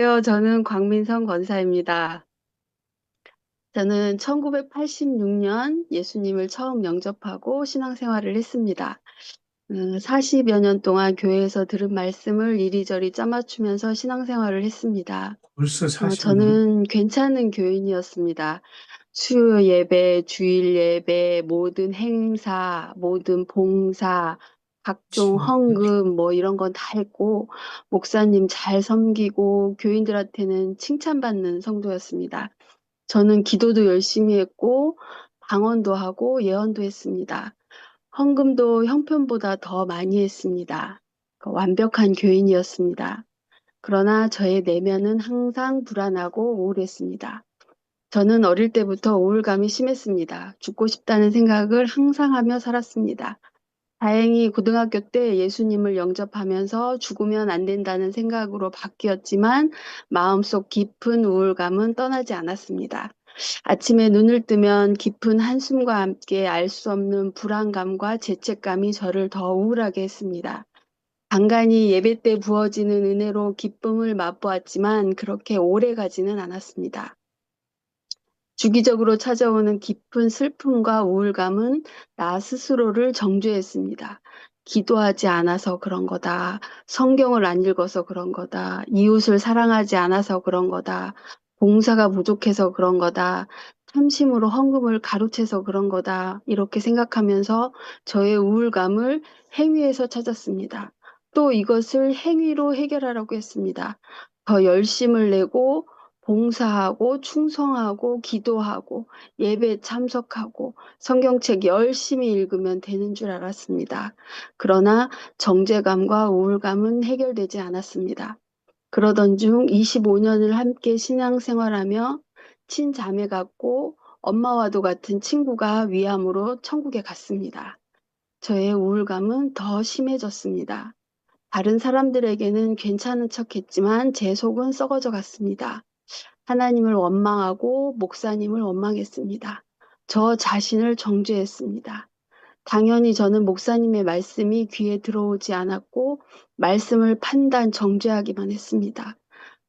저는 광민성 권사입니다. 저는 1986년 예수님을 처음 영접하고 신앙생활을 했습니다. 40여 년 동안 교회에서 들은 말씀을 이리저리 짜맞추면서 신앙생활을 했습니다. 벌써 40년? 저는 괜찮은 교인이었습니다. 수요 예배, 주일 예배, 모든 행사, 모든 봉사, 각종 헌금 뭐 이런 건 다 했고, 목사님 잘 섬기고 교인들한테는 칭찬받는 성도였습니다. 저는 기도도 열심히 했고, 방언도 하고 예언도 했습니다. 헌금도 형편보다 더 많이 했습니다. 완벽한 교인이었습니다. 그러나 저의 내면은 항상 불안하고 우울했습니다. 저는 어릴 때부터 우울감이 심했습니다. 죽고 싶다는 생각을 항상 하며 살았습니다. 다행히 고등학교 때 예수님을 영접하면서 죽으면 안 된다는 생각으로 바뀌었지만 마음속 깊은 우울감은 떠나지 않았습니다. 아침에 눈을 뜨면 깊은 한숨과 함께 알 수 없는 불안감과 죄책감이 저를 더 우울하게 했습니다. 간간히 예배 때 부어지는 은혜로 기쁨을 맛보았지만 그렇게 오래 가지는 않았습니다. 주기적으로 찾아오는 깊은 슬픔과 우울감은 나 스스로를 정죄했습니다. 기도하지 않아서 그런 거다. 성경을 안 읽어서 그런 거다. 이웃을 사랑하지 않아서 그런 거다. 봉사가 부족해서 그런 거다. 탐심으로 헌금을 가로채서 그런 거다. 이렇게 생각하면서 저의 우울감을 행위에서 찾았습니다. 또 이것을 행위로 해결하라고 했습니다. 더 열심을 내고 봉사하고 충성하고 기도하고 예배 참석하고 성경책 열심히 읽으면 되는 줄 알았습니다. 그러나 정죄감과 우울감은 해결되지 않았습니다. 그러던 중 25년을 함께 신앙생활하며 친자매 같고 엄마와도 같은 친구가 위암으로 천국에 갔습니다. 저의 우울감은 더 심해졌습니다. 다른 사람들에게는 괜찮은 척했지만 제 속은 썩어져 갔습니다. 하나님을 원망하고 목사님을 원망했습니다. 저 자신을 정죄했습니다. 당연히 저는 목사님의 말씀이 귀에 들어오지 않았고 말씀을 판단, 정죄하기만 했습니다.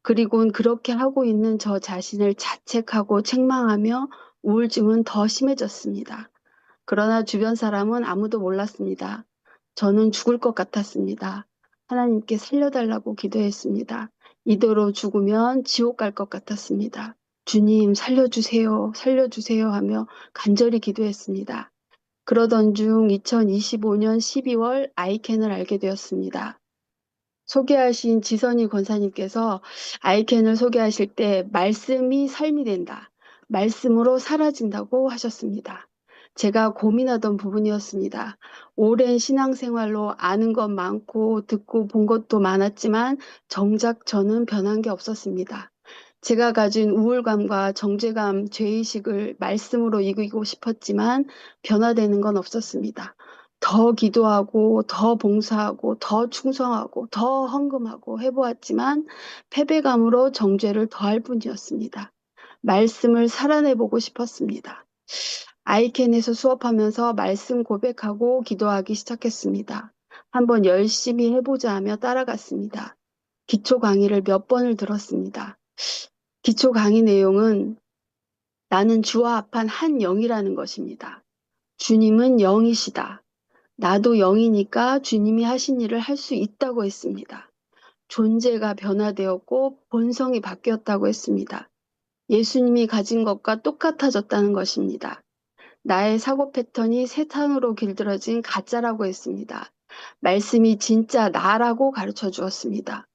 그리고는 그렇게 하고 있는 저 자신을 자책하고 책망하며 우울증은 더 심해졌습니다. 그러나 주변 사람은 아무도 몰랐습니다. 저는 죽을 것 같았습니다. 하나님께 살려달라고 기도했습니다. 이대로 죽으면 지옥 갈 것 같았습니다. 주님 살려주세요, 살려주세요 하며 간절히 기도했습니다. 그러던 중 2025년 12월 아이캔을 알게 되었습니다. 소개하신 지선이 권사님께서 아이캔을 소개하실 때 말씀이 삶이 된다. 말씀으로 사라진다고 하셨습니다. 제가 고민하던 부분이었습니다. 오랜 신앙생활로 아는 것 많고 듣고 본 것도 많았지만 정작 저는 변한 게 없었습니다. 제가 가진 우울감과 정죄감, 죄의식을 말씀으로 이기고 싶었지만 변화되는 건 없었습니다. 더 기도하고 더 봉사하고 더 충성하고 더 헌금하고 해보았지만 패배감으로 정죄를 더할 뿐이었습니다. 말씀을 살아내보고 싶었습니다. 아이캔에서 수업하면서 말씀 고백하고 기도하기 시작했습니다. 한번 열심히 해보자 하며 따라갔습니다. 기초 강의를 몇 번을 들었습니다. 기초 강의 내용은 나는 주와 합한 한 영이라는 것입니다. 주님은 영이시다. 나도 영이니까 주님이 하신 일을 할 수 있다고 했습니다. 존재가 변화되었고 본성이 바뀌었다고 했습니다. 예수님이 가진 것과 똑같아졌다는 것입니다. 나의 사고 패턴이 세상으로 길들어진 가짜라고 했습니다. 말씀이 진짜 나라고 가르쳐 주었습니다.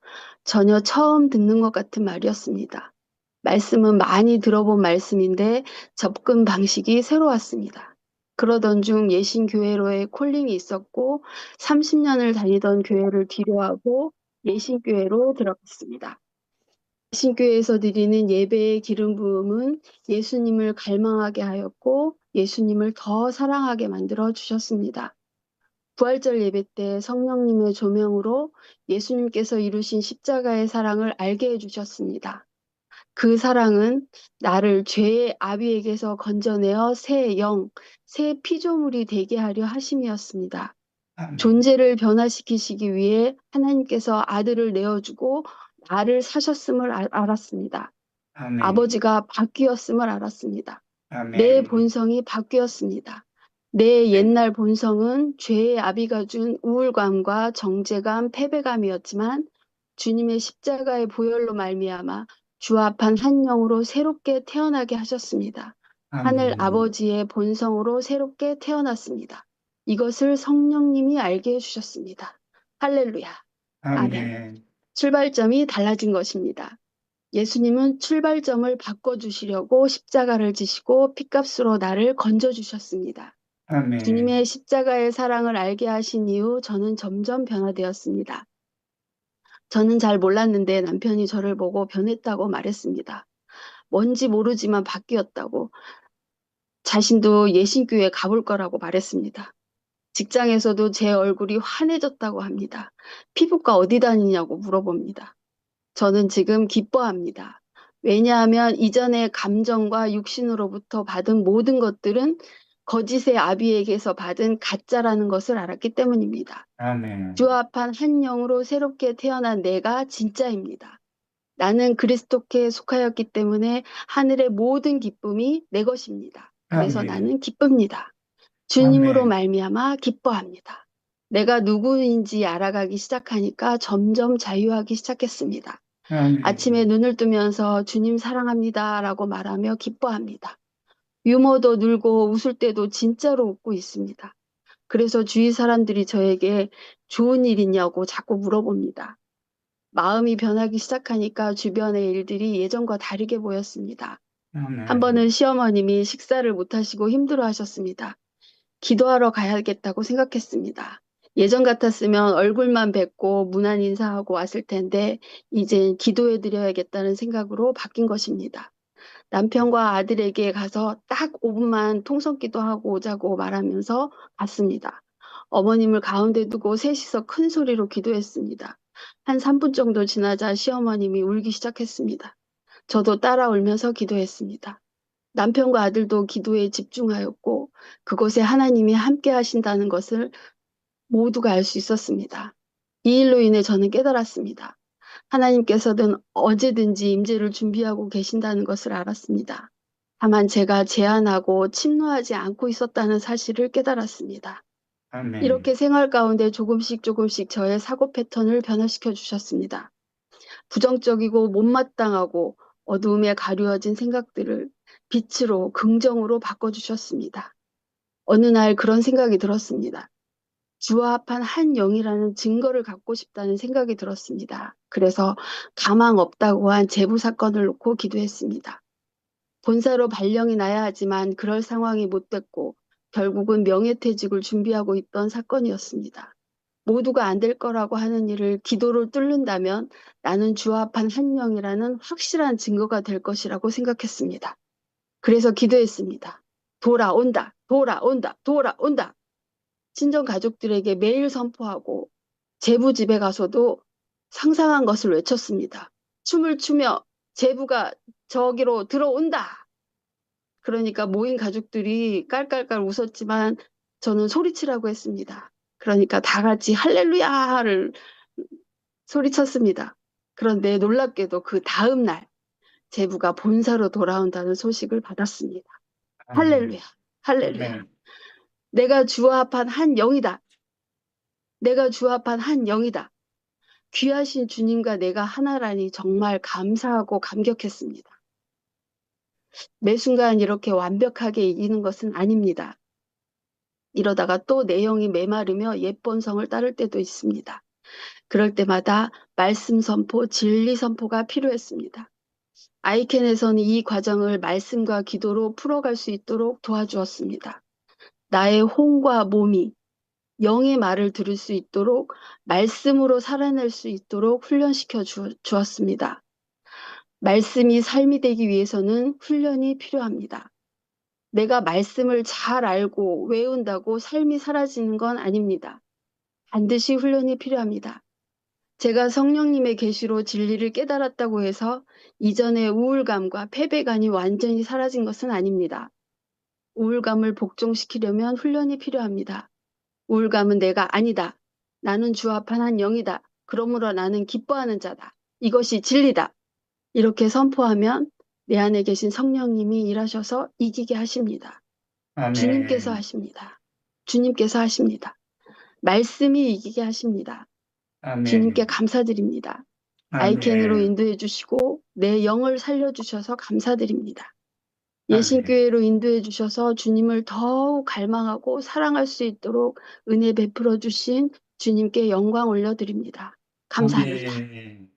전혀 처음 듣는 것 같은 말이었습니다. 말씀은 많이 들어본 말씀인데 접근 방식이 새로웠습니다. 그러던 중 예신교회로의 콜링이 있었고 30년을 다니던 교회를 뒤로하고 예신교회로 들어갔습니다. 예신교회에서 드리는 예배의 기름 부음은 예수님을 갈망하게 하였고 예수님을 더 사랑하게 만들어 주셨습니다. 부활절 예배 때 성령님의 조명으로 예수님께서 이루신 십자가의 사랑을 알게 해주셨습니다. 그 사랑은 나를 죄의 아비에게서 건져내어 새 영, 새 피조물이 되게 하려 하심이었습니다. 아멘. 존재를 변화시키시기 위해 하나님께서 아들을 내어주고 나를 사셨음을 알았습니다. 아멘. 아버지가 바뀌었음을 알았습니다. 내 아멘. 본성이 바뀌었습니다. 내 네. 옛날 본성은 죄의 아비가 준 우울감과 정죄감, 패배감이었지만 주님의 십자가의 보혈로 말미암아 주합한 한 영으로 새롭게 태어나게 하셨습니다. 하늘 아멘. 아버지의 본성으로 새롭게 태어났습니다. 이것을 성령님이 알게 해주셨습니다. 할렐루야. 아멘. 아멘. 출발점이 달라진 것입니다. 예수님은 출발점을 바꿔주시려고 십자가를 지시고 핏값으로 나를 건져주셨습니다. 주님의 아멘. 십자가의 사랑을 알게 하신 이후 저는 점점 변화되었습니다. 저는 잘 몰랐는데 남편이 저를 보고 변했다고 말했습니다. 뭔지 모르지만 바뀌었다고, 자신도 예신교회 가볼 거라고 말했습니다. 직장에서도 제 얼굴이 환해졌다고 합니다. 피부과 어디 다니냐고 물어봅니다. 저는 지금 기뻐합니다. 왜냐하면 이전의 감정과 육신으로부터 받은 모든 것들은 거짓의 아비에게서 받은 가짜라는 것을 알았기 때문입니다. 아멘. 주합한 한 영으로 새롭게 태어난 내가 진짜입니다. 나는 그리스도께 속하였기 때문에 하늘의 모든 기쁨이 내 것입니다. 그래서 아멘. 나는 기쁩니다. 주님으로 아멘. 말미암아 기뻐합니다. 내가 누구인지 알아가기 시작하니까 점점 자유하기 시작했습니다. 아침에 아멘. 눈을 뜨면서 주님 사랑합니다라고 말하며 기뻐합니다. 유머도 늘고 웃을 때도 진짜로 웃고 있습니다. 그래서 주위 사람들이 저에게 좋은 일 있냐고 자꾸 물어봅니다. 마음이 변하기 시작하니까 주변의 일들이 예전과 다르게 보였습니다. 한 번은 아멘. 시어머님이 식사를 못하시고 힘들어하셨습니다. 기도하러 가야겠다고 생각했습니다. 예전 같았으면 얼굴만 뵙고 무난 인사하고 왔을 텐데 이젠 기도해드려야겠다는 생각으로 바뀐 것입니다. 남편과 아들에게 가서 딱 5분만 통성기도하고 오자고 말하면서 갔습니다. 어머님을 가운데 두고 셋이서 큰 소리로 기도했습니다. 한 3분 정도 지나자 시어머님이 울기 시작했습니다. 저도 따라 울면서 기도했습니다. 남편과 아들도 기도에 집중하였고 그곳에 하나님이 함께 하신다는 것을 모두가 알 수 있었습니다. 이 일로 인해 저는 깨달았습니다. 하나님께서는 언제든지 임재를 준비하고 계신다는 것을 알았습니다. 다만 제가 제한하고 침노하지 않고 있었다는 사실을 깨달았습니다. 이렇게 아멘. 생활 가운데 조금씩 조금씩 저의 사고 패턴을 변화시켜 주셨습니다. 부정적이고 못마땅하고 어두움에 가려워진 생각들을 빛으로 긍정으로 바꿔주셨습니다. 어느 날 그런 생각이 들었습니다. 주와 합한 한 영이라는 증거를 갖고 싶다는 생각이 들었습니다. 그래서 가망 없다고 한 제부 사건을 놓고 기도했습니다. 본사로 발령이 나야 하지만 그럴 상황이 못 됐고 결국은 명예퇴직을 준비하고 있던 사건이었습니다. 모두가 안 될 거라고 하는 일을 기도로 뚫는다면 나는 주와 합한 한 영이라는 확실한 증거가 될 것이라고 생각했습니다. 그래서 기도했습니다. 돌아온다, 돌아온다, 돌아온다. 친정 가족들에게 매일 선포하고 제부 집에 가서도 상상한 것을 외쳤습니다. 춤을 추며 제부가 저기로 들어온다. 그러니까 모인 가족들이 깔깔깔 웃었지만 저는 소리치라고 했습니다. 그러니까 다 같이 할렐루야를 소리쳤습니다. 그런데 놀랍게도 그 다음 날 제부가 본사로 돌아온다는 소식을 받았습니다. 할렐루야, 아멘. 할렐루야. 아멘. 내가 주와 합한 한 영이다. 내가 주와 합한 한 영이다. 귀하신 주님과 내가 하나라니 정말 감사하고 감격했습니다. 매 순간 이렇게 완벽하게 이기는 것은 아닙니다. 이러다가 또 내용이 메마르며 옛본성을 따를 때도 있습니다. 그럴 때마다 말씀 선포, 진리 선포가 필요했습니다. 아이캔에서는 이 과정을 말씀과 기도로 풀어갈 수 있도록 도와주었습니다. 나의 혼과 몸이 영의 말을 들을 수 있도록 말씀으로 살아낼 수 있도록 훈련시켜 주었습니다. 말씀이 삶이 되기 위해서는 훈련이 필요합니다. 내가 말씀을 잘 알고 외운다고 삶이 사라지는 건 아닙니다. 반드시 훈련이 필요합니다. 제가 성령님의 계시로 진리를 깨달았다고 해서 이전의 우울감과 패배감이 완전히 사라진 것은 아닙니다. 우울감을 복종시키려면 훈련이 필요합니다. 우울감은 내가 아니다. 나는 주 합한 한 영이다. 그러므로 나는 기뻐하는 자다. 이것이 진리다. 이렇게 선포하면 내 안에 계신 성령님이 일하셔서 이기게 하십니다. 주님께서 아멘. 하십니다. 주님께서 하십니다. 말씀이 이기게 하십니다. 주님께 아멘. 감사드립니다. 아이캔으로 아멘. 인도해 주시고 내 영을 살려주셔서 감사드립니다. 아멘. 예신교회로 인도해 주셔서 주님을 더욱 갈망하고 사랑할 수 있도록 은혜 베풀어 주신 주님께 영광 올려드립니다. 감사합니다. 아멘.